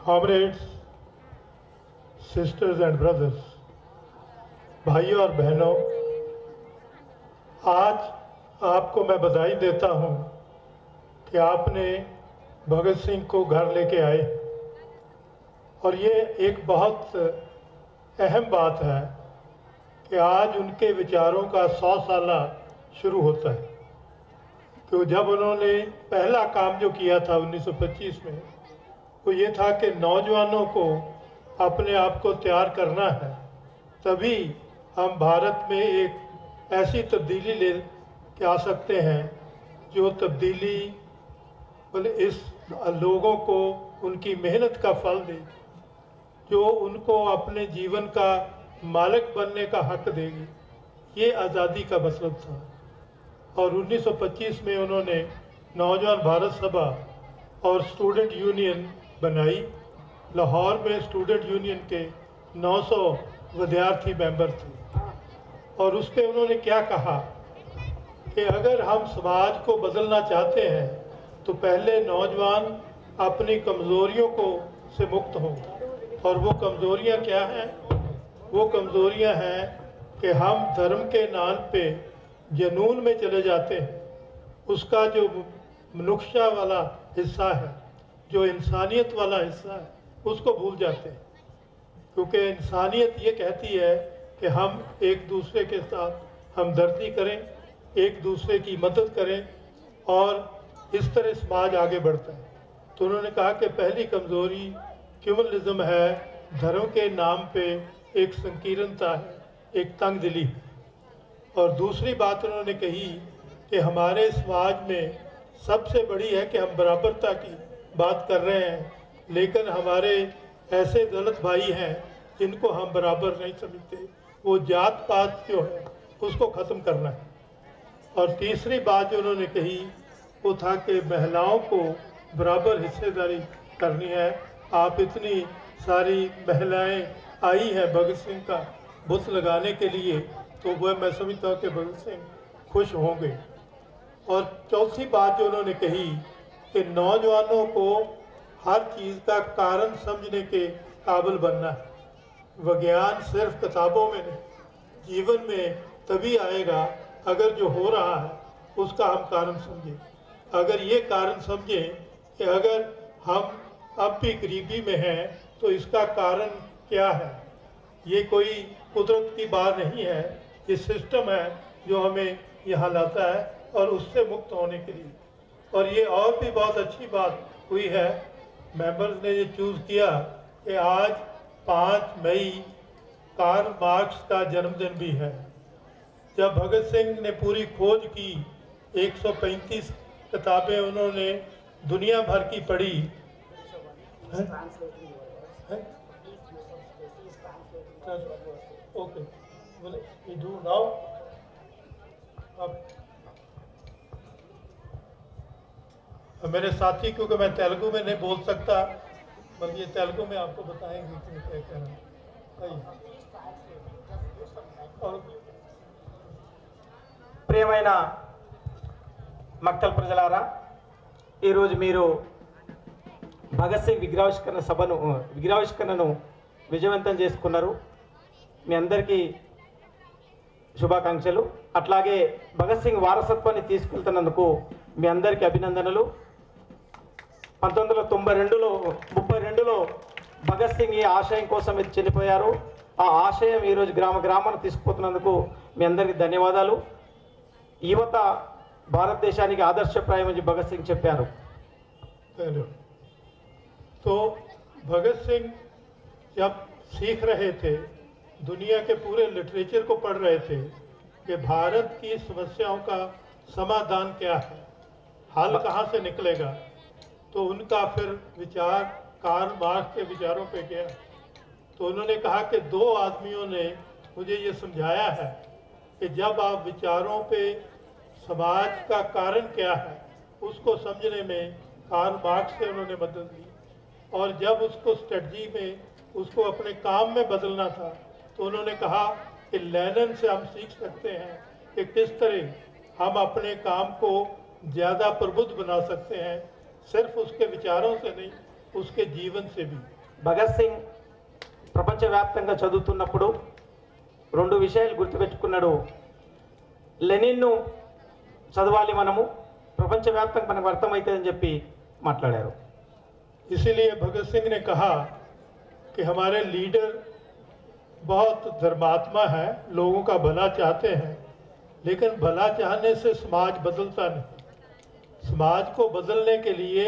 Comrades, sisters and brothers, भाइयों और बहनों, आज आपको मैं बधाई देता हूं कि आपने भगत सिंह को घर लेके आए। और ये एक बहुत अहम बात है कि आज उनके विचारों का 100 साला शुरू होता है। तो जब उन्होंने पहला काम जो किया था 1925 में, वो ये था कि नौजवानों को अपने आप को तैयार करना है, तभी हम भारत में एक ऐसी तब्दीली ले के आ सकते हैं जो तब्दीली इस लोगों को उनकी मेहनत का फल देगी, जो उनको अपने जीवन का मालिक बनने का हक देगी। ये आज़ादी का मतलब था। और 1925 में उन्होंने नौजवान भारत सभा और स्टूडेंट यूनियन बनाई। लाहौर में स्टूडेंट यूनियन के 900 विद्यार्थी मेंबर थे। और उस पर उन्होंने क्या कहा कि अगर हम समाज को बदलना चाहते हैं तो पहले नौजवान अपनी कमज़ोरियों को से मुक्त हों। और वो कमज़ोरियाँ क्या हैं? वो कमज़ोरियाँ हैं कि हम धर्म के नाम पे जुनून में चले जाते हैं। उसका जो मनुष्य वाला हिस्सा है, जो इंसानियत वाला हिस्सा है, उसको भूल जाते हैं। क्योंकि इंसानियत ये कहती है कि हम एक दूसरे के साथ हमदर्दी करें, एक दूसरे की मदद करें, और इस तरह समाज आगे बढ़ता है। तो उन्होंने कहा कि पहली कमज़ोरी क्यूमलिज्म है, धर्म के नाम पे एक संकीर्णता है, एक तंग दिली है। और दूसरी बात उन्होंने कही कि हमारे समाज में सबसे बड़ी है कि हम बराबरता की बात कर रहे हैं, लेकिन हमारे ऐसे दलित भाई हैं जिनको हम बराबर नहीं समझते। वो जात पात जो है उसको ख़त्म करना है। और तीसरी बात जो उन्होंने कही वो था कि महिलाओं को बराबर हिस्सेदारी करनी है। आप इतनी सारी महिलाएं आई हैं भगत सिंह का बुत लगाने के लिए, तो वह मैं समझता हूँ कि भगत सिंह खुश होंगे। और चौथी बात जो उन्होंने कही कि नौजवानों को हर चीज़ का कारण समझने के काबिल बनना है। विज्ञान सिर्फ किताबों में नहीं, जीवन में तभी आएगा अगर जो हो रहा है उसका हम कारण समझें। अगर ये कारण समझें कि अगर हम अब भी गरीबी में हैं तो इसका कारण क्या है, ये कोई कुदरत की बात नहीं है, ये सिस्टम है जो हमें यहाँ लाता है, और उससे मुक्त होने के लिए। और ये और भी बहुत अच्छी बात हुई है, मेंबर्स ने ये चूज़ किया कि आज 5 मई कार्ल मार्क्स का जन्मदिन भी है। जब भगत सिंह ने पूरी खोज की, 135 किताबें उन्होंने दुनिया भर की पढ़ी। Okay, we do now. अब मेरे साथी, क्योंकि मैं तेलुगु में नहीं बोल सकता, बल्कि ये तेलुगु में आपको बताएंगे कि क्या कहना और ప్రియమైన మక్తల్ ప్రజలారా, ఈరోజు మీరు భగత్ సింగ్ విగ్రహావిష్కరణను విజయవంతం చేసుకున్నారు. మీ అందరికీ శుభాకాంక్షలు. అట్లాగే భగత్ సింగ్ వారసత్వాన్ని తీసుకెళ్తున్నందుకు మీ అందరికీ అభినందనలు. 1932లో భగత్ సింగ్ ఈ ఆశయం కోసం చనిపోయారు. ఆ ఆశయం ఈరోజు గ్రామ గ్రామాన్ని తీసుకుపోతున్నందుకు మీ అందరికీ ధన్యవాదాలు. యువత భారతదేశానికి ఆదర్శప్రాయం అని భగత్ సింగ్ చెప్పారు. तो भगत सिंह जब सीख रहे थे, दुनिया के पूरे लिटरेचर को पढ़ रहे थे कि भारत की समस्याओं का समाधान क्या है, हल कहाँ से निकलेगा, तो उनका फिर विचार कार्ल मार्क्स के विचारों पे गया। तो उन्होंने कहा कि 2 आदमियों ने मुझे ये समझाया है कि जब आप विचारों पे समाज का कारण क्या है उसको समझने में कार्ल मार्क्स से उन्होंने मदद ली। और जब उसको स्ट्रेटजी में उसको अपने काम में बदलना था तो उन्होंने कहा कि लेनिन से हम सीख सकते हैं कि किस तरह हम अपने काम को ज़्यादा प्रबुद्ध बना सकते हैं, सिर्फ उसके विचारों से नहीं उसके जीवन से भी। భగత్ సింగ్ ప్రపంచవ్యాప్తంగా చదువుతున్నప్పుడు రెండు విషయాలు గుర్తుపెట్టుకున్నాడు. లెనిన్ను చదవాలి మనము, ప్రపంచవ్యాప్తంగా మనకు అర్థమవుతుందని చెప్పి మాట్లాడారు. इसीलिए भगत सिंह ने कहा कि हमारे लीडर बहुत धर्मात्मा हैं, लोगों का भला चाहते हैं, लेकिन भला चाहने से समाज बदलता नहीं। समाज को बदलने के लिए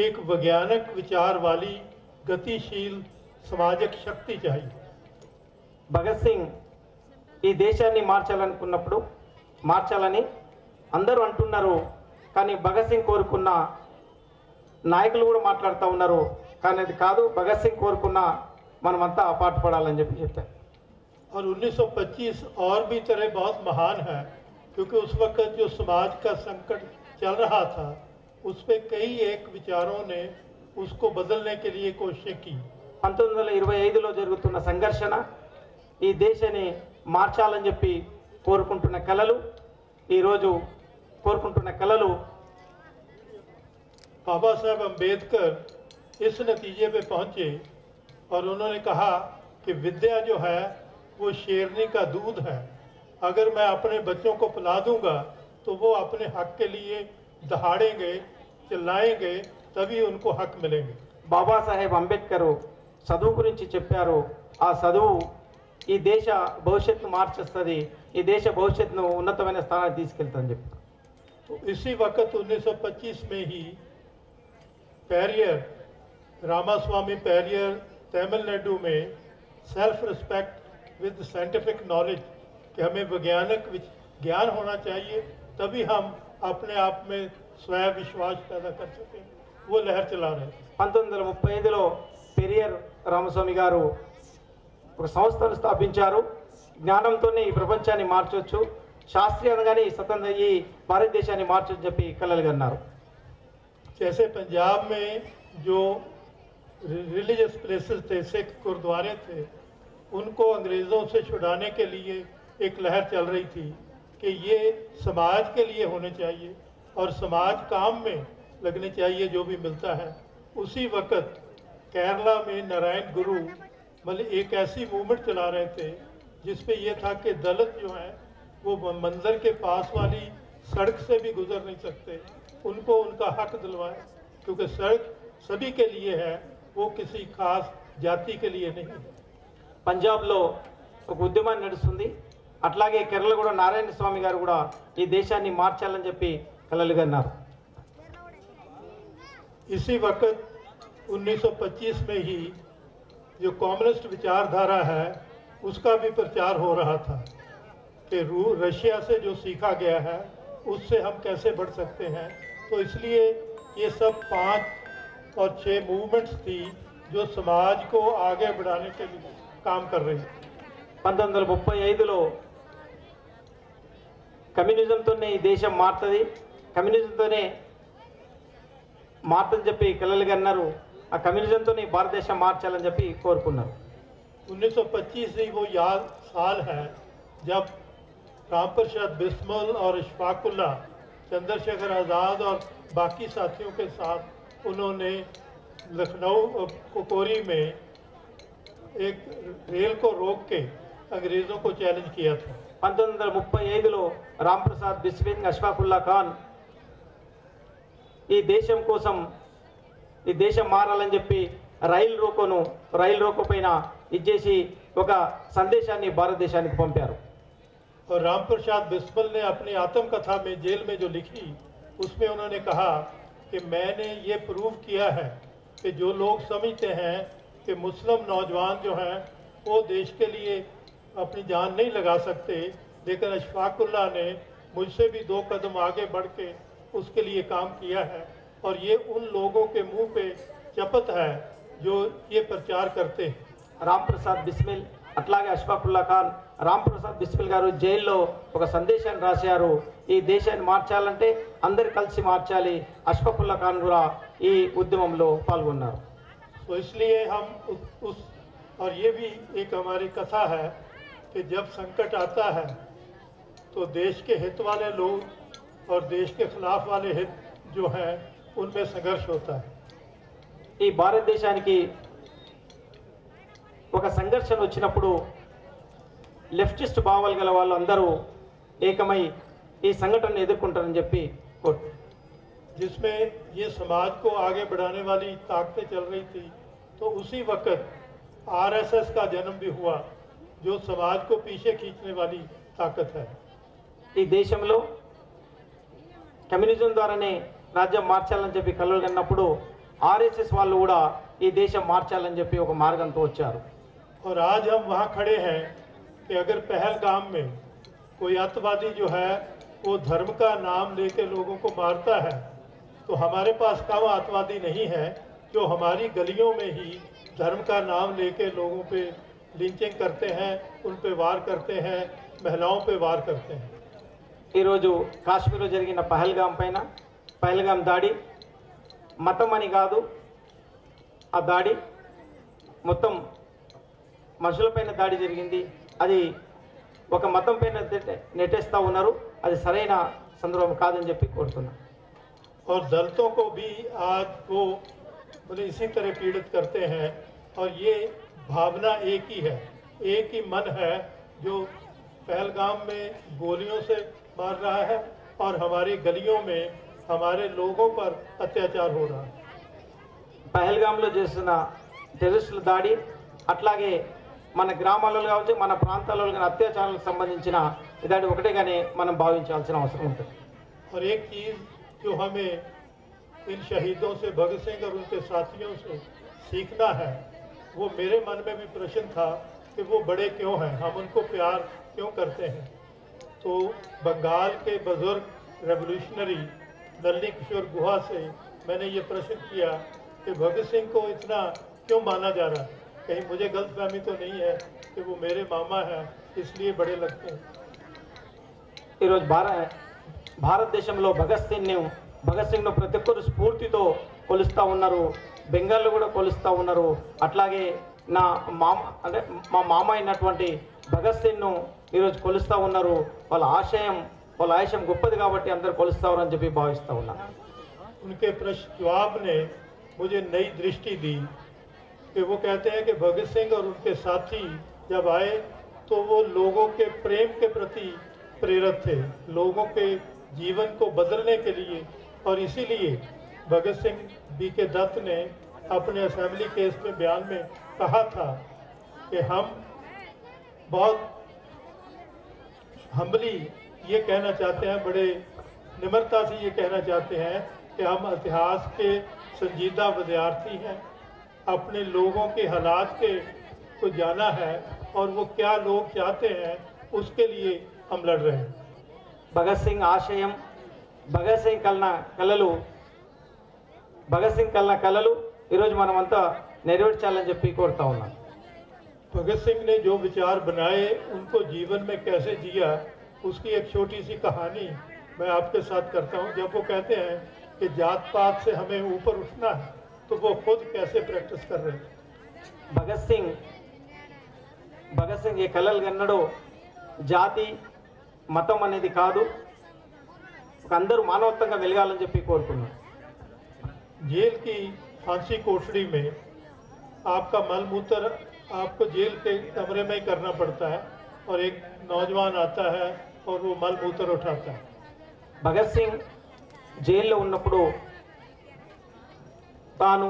एक वैज्ञानिक विचार वाली गतिशील समाजिक शक्ति चाहिए। భగత్ సింగ్ ఈ దేశాన్ని మార్చాలని అందరూ అంటున్నారు, కానీ భగత్ సింగ్ కోరుకున్న నాయకులు కూడా మాట్లాడుతూ ఉన్నారు, కానీ అది కాదు, భగత్ సింగ్ కోరుకున్న మనమంతా పాటుపడాలని చెప్పారు. और 1925 और भी तरह बहुत महान है, क्योंकि उस वक्त जो समाज का संकट चल रहा था उस पे कई एक विचारों ने उसको बदलने के लिए कोशिश की। 1925లో జరుగుతున్న సంఘర్షణ ఈ దేశాన్ని మార్చాలని చెప్పి కోరుకుంటున్న కలలు बाबा साहब अम्बेडकर इस नतीजे पे पहुंचे और उन्होंने कहा कि विद्या जो है वो शेरनी का दूध है, अगर मैं अपने बच्चों को पिला दूंगा तो वो अपने हक के लिए दहाड़ेंगे, चिल्लाएंगे, तभी उनको हक मिलेंगे। బాబాసాహెబ్ అంబేద్కర్ చదువు గురించి చెప్పారు. ఆ చదువు ఈ దేశ భవిష్యత్తును మార్చేస్తుంది, ఈ దేశ భవిష్యత్తును ఉన్నతమైన స్థానానికి తీసుకెళ్తుందని చెప్పారు. तो इसी वक्त 1925 में ही पेरियर, रामास्वामी पेरियर तमिलनाडु में self respect with scientific knowledge, कि हमें वैज्ञानिक ज्ञान होना चाहिए तभी हम अपने आप में स्वयं विश्वास पैदा कर सकें, वो लहर चला रहे थे। 1935లో పెరియర్ రామస్వామి గారు ఒక సంస్థను స్థాపించారు. జ్ఞానంతోనే ఈ ప్రపంచాన్ని మార్చవచ్చు, శాస్త్రీయంగానే ఈ భారతదేశాన్ని మార్చొచ్చు చెప్పి కలలుగన్నారు. जैसे पंजाब में जो रिलीजियस प्लेसेस थे, सिख गुरुद्वारे थे, उनको अंग्रेज़ों से छुड़ाने के लिए एक लहर चल रही थी कि ये समाज के लिए होने चाहिए और समाज काम में लगने चाहिए जो भी मिलता है। उसी वक्त केरला में नारायण गुरु मतलब एक ऐसी मूवमेंट चला रहे थे जिस पे ये था कि दलित जो हैं वो मंदिर के पास वाली सड़क से भी गुजर नहीं सकते, उनको उनका हक दिलवाएं, क्योंकि सड़क सभी के लिए है, वो किसी खास जाति के लिए नहीं है। పంజాబ్లో ఒక ఉద్యమాన్ని నడుస్తుంది, అట్లాగే కేరళ కూడా నారాయణ స్వామి గారు కూడా ఈ దేశాన్ని మార్చాలని చెప్పి కలలుగన్నారు. इसी वक्त 1925 में ही जो कम्युनिस्ट विचारधारा है उसका भी प्रचार हो रहा था कि रशिया से जो सीखा गया है उससे हम कैसे बढ़ सकते हैं। तो इसलिए ये सब 5 और 6 मूवमेंट्स थी जो समाज को आगे बढ़ाने के लिए काम कर रही थी। 1935లో కమ్యూనిజంతోనే ఈ దేశం మారుతుంది, కమ్యూనిజంతోనే మారుతుందని చెప్పి కలలుగన్నారు. ఆ కమ్యూనిజంతోనే భారతదేశం మార్చాలని చెప్పి కోరుకున్నారు. 1925 ही वो याद साल है जब रामप्रसाद बिस्मिल और इशफाकुल्लाह, चंद्रशेखर आज़ाद और बाकी साथियों के साथ उन्होंने लखनऊ कोकोरी में एक रेल को रोक के अंग्रेज़ों को चैलेंज किया था। 1935లో రాంప్రసాద్ బిస్మిల్, అష్ఫాకుల్లా ఖాన్ ఈ దేశం కోసం, ఈ దేశం మారాలని చెప్పి రైలు రోకో పైన ఇచ్చేసి ఒక సందేశాన్ని భారతదేశానికి పంపారు. और रामप्रसाद बिस्मिल ने अपनी आत्मकथा में जेल में जो लिखी उसमें उन्होंने कहा कि मैंने ये प्रूव किया है कि जो लोग समझते हैं कि मुस्लिम नौजवान जो हैं वो देश के लिए अपनी जान नहीं लगा सकते, लेकिन अशफाकुल्लाह ने मुझसे भी 2 कदम आगे बढ़ के उसके लिए काम किया है और ये उन लोगों के मुंह पे चपत है जो ये प्रचार करते हैं। రాంప్రసాద్ బిస్మిల్ అట్లాగే అష్ఫాకుల్లా ఖాన్, రాంప్రసాద్ బిస్మిల్ గారు జైల్లో ఒక సందేశాన్ని రాశారు, ఈ దేశాన్ని మార్చాలంటే అందరు కలిసి మార్చాలి. అష్ఫాకుల్లా ఖాన్ కూడా ఈ ఉద్యమంలో పాల్గొన్నారు. तो इसलिए हम उस और ये भी एक हमारी कथा है कि जब संकट आता है तो देश के हित वाले लोग और देश के खिलाफ वाले हित जो हैं उनमें संघर्ष होता है। ఈ భారతదేశానికి ఒక సంఘర్షణ వచ్చినప్పుడు లెఫ్టిస్ట్ భావాలు గల వాళ్ళు అందరూ ఏకమై ఈ సంఘటనను ఎదుర్కొంటారని చెప్పి కోరు. जिसमें ये समाज को आगे बढ़ाने वाली ताकतें चल रही थी, तो उसी वक्त आरएसएस का जन्म भी हुआ, जो समाज को पीछे खींचने वाली ताकत है. ఈ దేశంలో కమ్యూనిజం ద్వారానే రాజ్యం మార్చాలని చెప్పి కలలు కన్నప్పుడు ఆర్ఎస్ఎస్ వాళ్ళు కూడా ఈ దేశం మార్చాలని చెప్పి ఒక మార్గంతో వచ్చారు. और आज हम वहाँ खड़े हैं कि अगर पहलगाम में कोई अतवादी जो है वो धर्म का नाम लेके लोगों को मारता है, तो हमारे पास कम अतवादी नहीं है जो हमारी गलियों में ही धर्म का नाम लेके लोगों पे लिंचिंग करते हैं, उन पे वार करते हैं, महिलाओं पे वार करते हैं. ఈరోజు కాశ్మీర్లో జరిగిన పహల్గాం దాడి మతం అని కాదు, ఆ దాడి మొత్తం మనుషులపైన దాడి జరిగింది. అది ఒక మతం పైన నెట్టేస్తూ ఉన్నారు. అది సరైన సందర్భం కాదని చెప్పి కోరుతున్నా. और दलितों को भी आज वो बोले इसी तरह पीड़ित करते हैं, और ये भावना एक ही है, एक ही मन है जो पहलगाम में गोलियों से मार रहा है और हमारी गलियों में हमारे लोगों पर अत्याचार हो रहा है. పహల్గాంలో చేసిన టెర్రరిస్టుల దాడి అట్లాగే మన గ్రామాలలో కావచ్చు మన ప్రాంతాలలో కానీ అత్యాచారాలకు సంబంధించిన దాడి ఒకటేగానే మనం భావించాల్సిన అవసరం ఉంటుంది. और एक चीज़ जो हमें इन शहीदों से, भगत सिंह और उनके साथियों से सीखना है, वो मेरे मन में भी प्रश्न था कि वो बड़े क्यों हैं, हम उनको प्यार क्यों करते हैं. तो बंगाल के बुजुर्ग रेवोल्यूशनरी नलिनी किशोर गुहा से मैंने ये प्रश्न किया कि भगत सिंह को इतना क्यों माना जा रहा है, कहीं मुझे गलतफहमी तो नहीं है कि वो मेरे मामा हैं इसलिए बड़े लगते हैं. ఈరోజు భారతదేశంలో భగత్ సింగ్ను ప్రతి ఒక్కరు స్ఫూర్తితో కొలుస్తూ ఉన్నారు. బెంగాల్లో కూడా కొలుస్తూ ఉన్నారు. అట్లాగే మా మామ అయినటువంటి భగత్ సింగ్ను ఈరోజు కొలుస్తూ ఉన్నారు. వాళ్ళ ఆశయం గొప్పది కాబట్టి అందరు కొలుస్తారని చెప్పి భావిస్తూ ఉన్నారు. उनके प्रश्न जवाब ने मुझे नई दृष्टि दी कि वो कहते हैं कि भगत सिंह और उनके साथी जब आए तो वो लोगों के प्रेम के प्रति प्रेरित थे, लोगों के जीवन को बदलने के लिए. और इसीलिए भगत सिंह B.K. दत्त ने अपने असेंबली केस में बयान में कहा था कि हम बहुत हम्बली ये कहना चाहते हैं, बड़े निम्रता से ये कहना चाहते हैं कि हम इतिहास के संजीदा विद्यार्थी हैं, अपने लोगों के हालात को जाना है और वो क्या लोग चाहते हैं उसके लिए हम लड़ रहे हैं. భగత్ సింగ్ ఆశయం, భగత్ సింగ్ కలన కలలు ఈరోజు మనమంతా నెరవేర్చాలని చెప్పి కోరుతా ఉన్నాను. भगत सिंह ने जो विचार बनाए उनको जीवन में कैसे जिया, उसकी एक छोटी सी कहानी मैं आपके साथ करता हूँ. जब वो कहते हैं कि जात पात से हमें ऊपर उठना है, तो वो खुद कैसे प्रैक्टिस कर रहे हैं. భగత్ సింగ్ ఏ కలలు కన్నాడో జాతి మతం అనేది కాదు, అందరూ మానవత్వంగా వెలగాలని చెప్పి కోరుకున్నాను. जेल की फांसी कोठरी में आपका मल मूत्र आपको जेल के कमरे में ही करना पड़ता है, और एक नौजवान आता है और वो मल मूत्र उठाता है. భగత్ సింగ్ జైల్లో ఉన్నప్పుడు తాను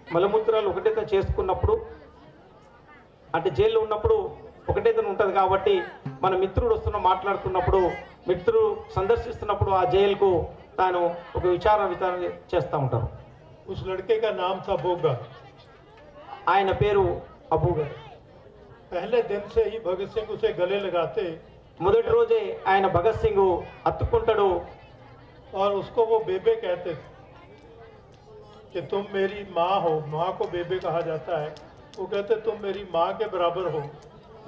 మలమూత్రాలు ఒకటేతో చేసుకున్నప్పుడు, అంటే జైల్లో ఉన్నప్పుడు ఒకటేతో ఉంటుంది కాబట్టి మన మిత్రుడు మాట్లాడుతున్నప్పుడు, మిత్రుడు సందర్శిస్తున్నప్పుడు ఆ జైలుకు తాను ఒక విచారణ చేస్తూ ఉంటారు. उस लड़के का नाम था बोगा. ఆయన పేరు అబూగా. पहले दिन से ही भगत सिंह उसे गले लगाते, మొదటి రోజే ఆయన భగత్ సింగ్ హత్తుకుంటాడు. और उसको वो बेबे कहते थे कि तुम मेरी माँ हो. माँ को बेबे कहा जाता है. वो कहते तुम मेरी माँ के बराबर हो,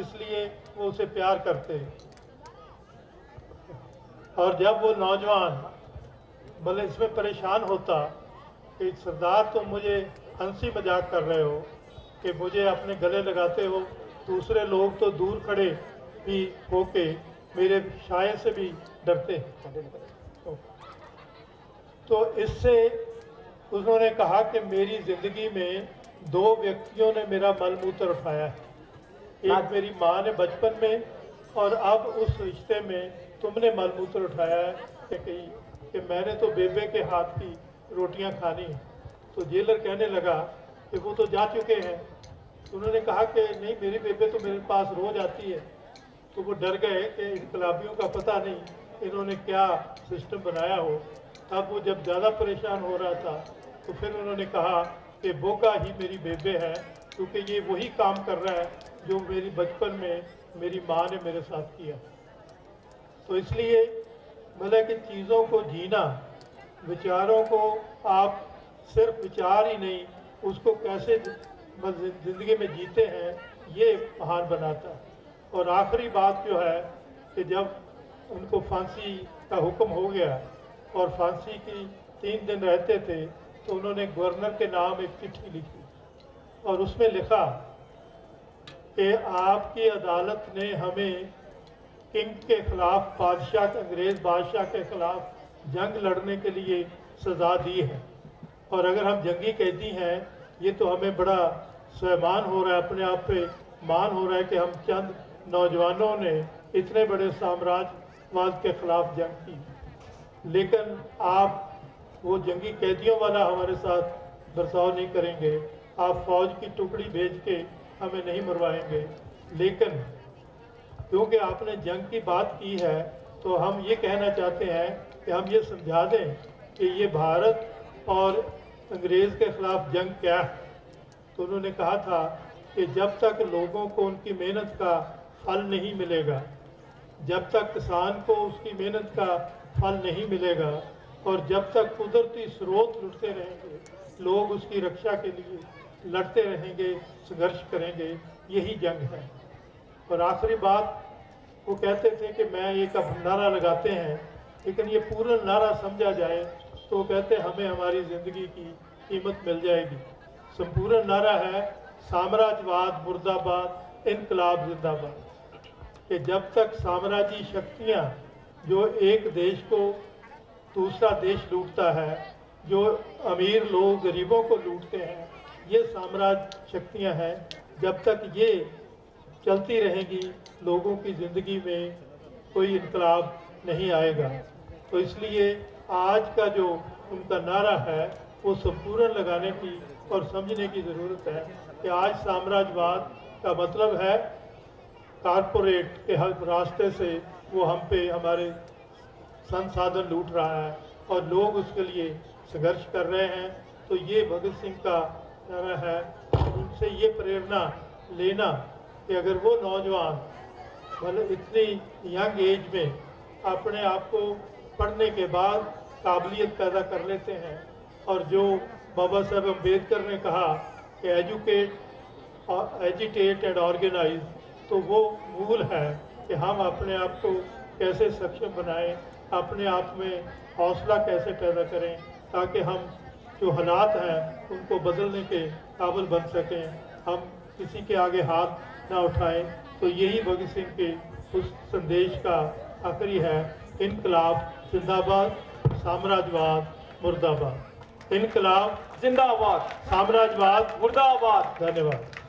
इसलिए वो उसे प्यार करते. और जब वो नौजवान भले इसमें परेशान होता कि सरदार तुम मुझे हंसी मजाक कर रहे हो कि मुझे अपने गले लगाते हो, दूसरे लोग तो दूर खड़े भी होके मेरे शाये से भी डरते हैं. तो तो इससे उन्होंने कहा कि मेरी ज़िंदगी में 2 व्यक्तियों ने मेरा मलमूत्र उठाया है, एक मेरी माँ ने बचपन में, और अब उस रिश्ते में तुमने मलमूत्र उठाया है कि मैंने तो बेबे के हाथ की रोटियां खानी हैं। तो जेलर कहने लगा कि वो तो जा चुके हैं। तो उन्होंने कहा कि नहीं, मेरी बेबे तो मेरे पास रोज आती है। तो वो डर गए कि इनकलाबियों का पता नहीं इन्होंने क्या सिस्टम बनाया हो। तब वो जब ज़्यादा परेशान हो रहा था तो फिर उन्होंने कहा कि बोका ही मेरी बेबे है, क्योंकि ये वही काम कर रहा है जो मेरी बचपन में मेरी माँ ने मेरे साथ किया। तो इसलिए मतलब कि चीज़ों को जीना, विचारों को आप सिर्फ विचार ही नहीं, उसको कैसे ज़िंदगी में जीते हैं, ये महान बनाता है। और आखिरी बात जो है कि जब उनको फांसी का हुक्म हो गया और फांसी की 3 दिन रहते थे, तो उन्होंने गवर्नर के नाम एक चिट्ठी लिखी और उसमें लिखा कि आपकी अदालत ने हमें किंग के खिलाफ, बादशाह, अंग्रेज़ बादशाह के खिलाफ जंग लड़ने के लिए सज़ा दी है, और अगर हम जंगी कैदी हैं, ये तो हमें बड़ा स्वाभिमान हो रहा है, अपने आप पे मान हो रहा है कि हम चंद नौजवानों ने इतने बड़े साम्राज्यवाद के खिलाफ जंग की। लेकिन आप वो जंगी कैदियों वाला हमारे साथ बर्ताव नहीं करेंगे, आप फौज की टुकड़ी भेज के हमें नहीं मरवाएंगे। लेकिन क्योंकि आपने जंग की बात की है, तो हम ये कहना चाहते हैं कि हम ये समझा दें कि ये भारत और अंग्रेज़ के खिलाफ जंग क्या है। तो उन्होंने कहा था कि जब तक लोगों को उनकी मेहनत का फल नहीं मिलेगा, जब तक किसान को उसकी मेहनत का फल नहीं मिलेगा, और जब तक कुदरती स्रोत लुटते रहेंगे, लोग उसकी रक्षा के लिए लड़ते रहेंगे, संघर्ष करेंगे, यही जंग है। और आखिरी बात, वो कहते थे कि मैं एक अब नारा लगाते हैं, लेकिन ये पूरा नारा समझा जाए तो वो कहते हमें हमारी ज़िंदगी की कीमत मिल जाएगी। संपूर्ण नारा है साम्राज्यवाद मुर्दाबाद, इनकलाब जिंदाबाद। कि जब तक साम्राज्यी शक्तियाँ, जो एक देश को दूसरा देश लूटता है, जो अमीर लोग गरीबों को लूटते हैं, ये साम्राज्य शक्तियाँ हैं, जब तक ये चलती रहेंगी लोगों की ज़िंदगी में कोई इनकलाब नहीं आएगा। तो इसलिए आज का जो उनका नारा है वो संपूर्ण लगाने की और समझने की ज़रूरत है कि आज साम्राज्यवाद का मतलब है कारपोरेट के हर रास्ते से वो हम पे हमारे संसाधन लूट रहा है और लोग उसके लिए संघर्ष कर रहे हैं। तो ये भगत सिंह का नारा है, उनसे ये प्रेरणा लेना कि अगर वो नौजवान मतलब इतनी यंग एज में अपने आप को पढ़ने के बाद काबिलियत पैदा कर लेते हैं, और जो बाबा साहब अम्बेडकर ने कहा कि एजुकेट, एजिटेट एंड ऑर्गेनाइज, तो वो मूल है कि हम अपने आप को कैसे सक्षम बनाएं, अपने आप में हौसला कैसे पैदा करें, ताकि हम जो हालात हैं उनको बदलने के काबिल बन सकें, हम किसी के आगे हाथ ना उठाएं। तो यही भगत सिंह के उस संदेश का आखिरी है, इनकलाब जिंदाबाद, साम्राज्यवाद मुर्दाबाद। इनकलाब जिंदाबाद, साम्राज्यवाद मुर्दाबाद। धन्यवाद।